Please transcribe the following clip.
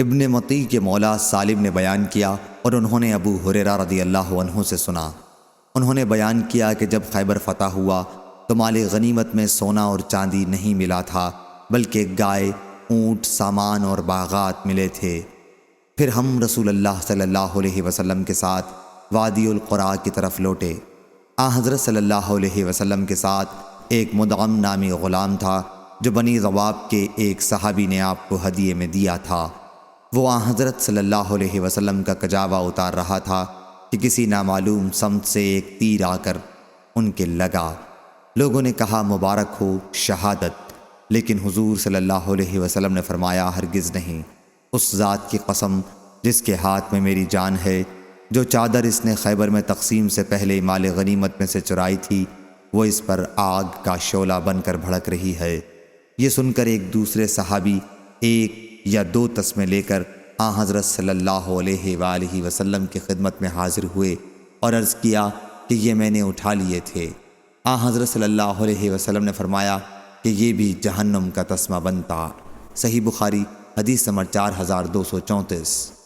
ابن مطی کے مولا سالم نے بیان کیا اور انہوں نے ابو ہریرہ رضی اللہ عنہ سے سنا۔ انہوں نے بیان کیا کہ جب خیبر فتح ہوا تو مال غنیمت میں سونا اور چاندی نہیں ملا تھا، بلکہ گائے، اونٹ، سامان اور باغات ملے تھے۔ پھر ہم رسول اللہ صلی اللہ علیہ وسلم کے ساتھ وادی القریٰ کی طرف لوٹے۔ حضرت صلی اللہ علیہ وسلم کے ساتھ ایک مدغم نامی غلام تھا جو بنی ضواب کے ایک صحابی نے آپ کو ہدیے میں دیا تھا۔ وہ حضرت صلی اللہ علیہ وسلم کا کجاوا اتار رہا تھا کہ کسی نامعلوم سمت سے ایک تیر آ کر ان کے لگا۔ لوگوں نے کہا مبارک ہو شہادت، لیکن حضور صلی اللہ علیہ وسلم نے فرمایا ہرگز نہیں، اس ذات کی قسم جس کے ہاتھ میں میری جان ہے، جو چادر اس نے خیبر میں تقسیم سے پہلے مال غنیمت میں سے چرائی تھی وہ اس پر آگ کا شعلہ بن کر بھڑک رہی ہے۔ یہ سن کر ایک دوسرے صحابی ایک یا دو تسمے لے کر حضرت صلی اللہ علیہ وآلہ وسلم کی خدمت میں حاضر ہوئے اور عرض کیا کہ یہ میں نے اٹھا لیے تھے۔ حضرت صلی اللہ علیہ وسلم نے فرمایا کہ یہ بھی جہنم کا تسمہ بنتا۔ صحیح بخاری حدیث نمبر 4234۔